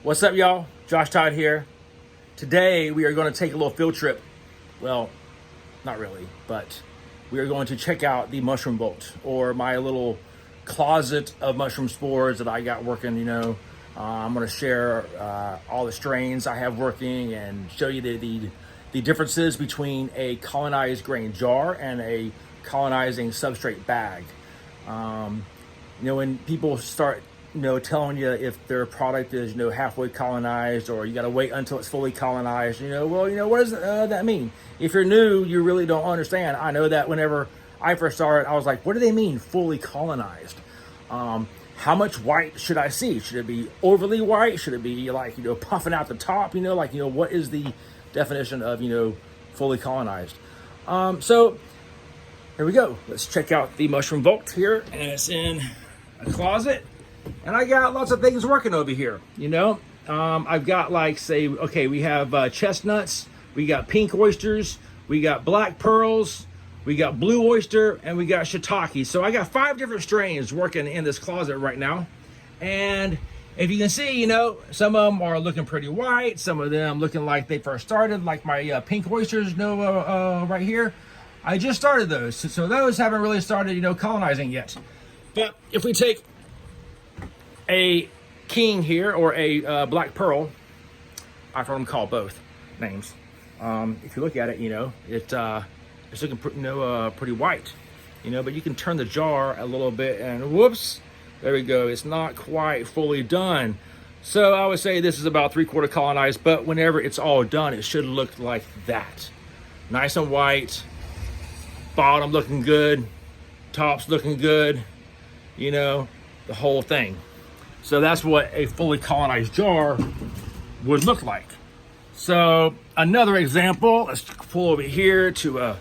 What's up, y'all? Josh Todd here. Today we are going to take a little field trip. Well, not really, but we are going to check out the mushroom vault, or my little closet of mushroom spores that I got working. I'm going to share all the strains I have working and show you the differences between a colonized grain jar and a colonizing substrate bag. When people start telling you if their product is, halfway colonized, or you got to wait until it's fully colonized, what does that mean? If you're new, you really don't understand. I know that whenever I first started, I was like, what do they mean fully colonized? How much white should I see? Should it be overly white? Should it be like, puffing out the top? What is the definition of, fully colonized? So here we go. Let's check out the mushroom vault here, and it's in a closet. And I got lots of things working over here, I've got we have chestnuts, we got pink oysters, we got black pearls, we got blue oyster, and we got shiitake. So I got 5 different strains working in this closet right now. And if you can see, some of them are looking pretty white, some of them looking like they first started, like my pink oysters, right here. I just started those, so those haven't really started, colonizing yet. But if we take a king here, or a black pearl, I've heard them call both names. If you look at it, it's looking pretty white, but you can turn the jar a little bit and whoops, there we go. It's not quite fully done. So I would say this is about 3/4 colonized, but whenever it's all done, it should look like that. Nice and white, bottom looking good, top's looking good, the whole thing. So that's what a fully colonized jar would look like. So another example, let's pull over here to a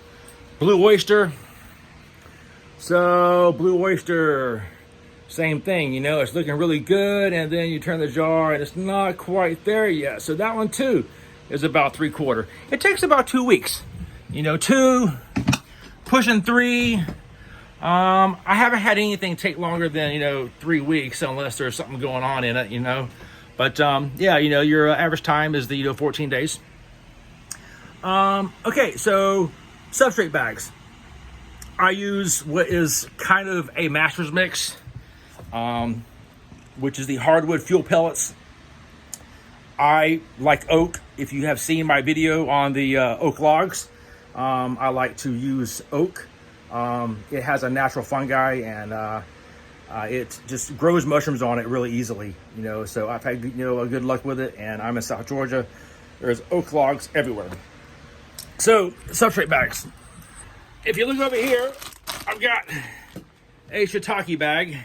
blue oyster. So blue oyster, same thing, it's looking really good, and then you turn the jar and it's not quite there yet. So that one too is about 3/4. It takes about 2 weeks, 2, pushing 3. I haven't had anything take longer than 3 weeks, unless there's something going on in it, But your average time is the 14 days. Okay, so substrate bags. I use what is kind of a master's mix, which is the hardwood fuel pellets. I like oak. If you have seen my video on the oak logs, I like to use oak. It has a natural fungi, and it just grows mushrooms on it really easily, so I've had a good luck with it. And I'm in South Georgia. There's oak logs everywhere. So substrate bags, if you look over here, I've got a shiitake bag,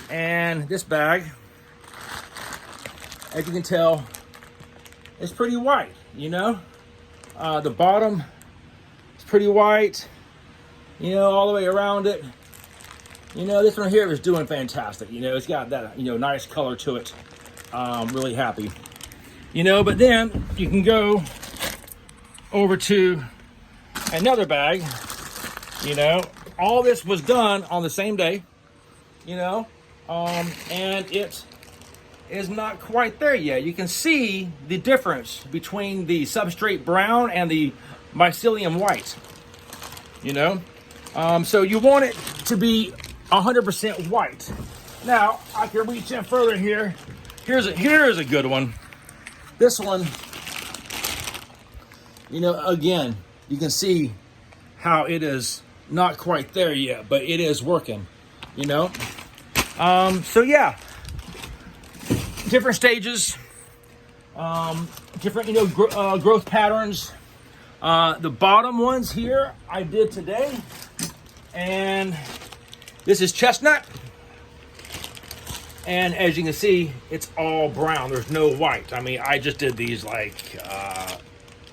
and this bag, as you can tell, is pretty white. The bottom is pretty white, all the way around it. This one here is doing fantastic. It's got that, nice color to it. Really happy. But then you can go over to another bag. All this was done on the same day, and it is not quite there yet. You can see the difference between the substrate brown and the mycelium white, so you want it to be 100% white. Now I can reach in further here. Here's a good one. This one, again, you can see how it is not quite there yet, but it is working. So yeah, different stages, different growth patterns. The bottom ones here I did today, and this is chestnut, and as you can see, it's all brown. There's no white. I mean, I just did these like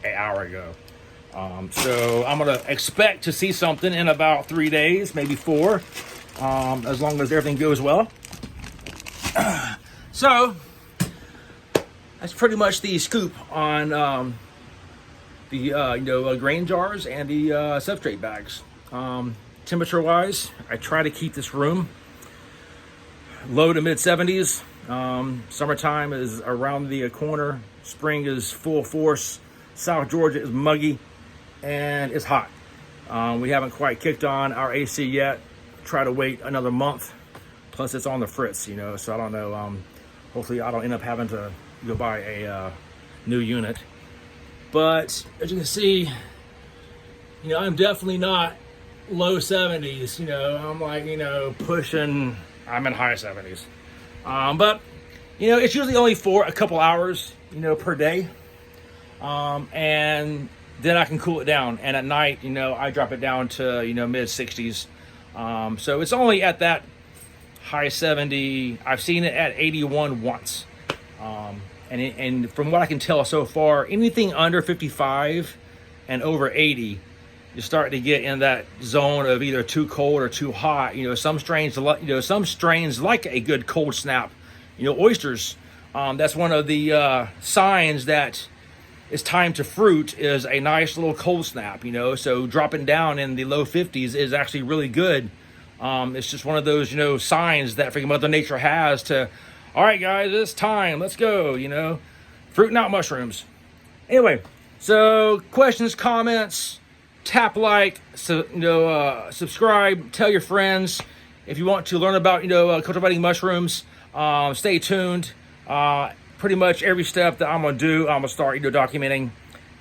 an hour ago. So I'm gonna expect to see something in about 3 days, maybe 4, as long as everything goes well. So that's pretty much the scoop on the grain jars and the substrate bags. Temperature wise, I try to keep this room low to mid 70s. Summertime is around the corner. Spring is full force. South Georgia is muggy and it's hot. We haven't quite kicked on our AC yet. Try to wait another month. Plus it's on the fritz, you know, so I don't know. Hopefully I don't end up having to go buy a new unit. But as you can see, you know, I'm definitely not low 70s, you know, I'm like, you know, I'm in high 70s. But, you know, it's usually only for a couple hours, you know, per day. And then I can cool it down. And at night, you know, I drop it down to, you know, mid 60s. So it's only at that high 70. I've seen it at 81 once. And from what I can tell so far, anything under 55 and over 80, you're starting to get in that zone of either too cold or too hot. You know, some strains like a good cold snap. You know, oysters. That's one of the signs that it's time to fruit is a nice little cold snap. You know, so dropping down in the low 50s is actually really good. It's just one of those, you know, signs that freaking Mother Nature has to, all right, guys, it's time. Let's go. You know, fruiting out mushrooms. Anyway, so questions, comments. Tap like, so, you know, subscribe, tell your friends. If you want to learn about, you know, cultivating mushrooms, stay tuned. Pretty much every step that I'm going to do, I'm going to start, you know, documenting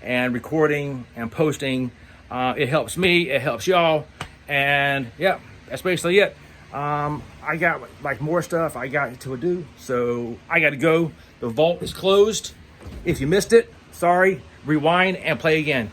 and recording and posting. It helps me, it helps y'all. And yeah, that's basically it. I got like more stuff I got to do, so I got to go. The vault is closed. If you missed it, sorry, rewind and play again.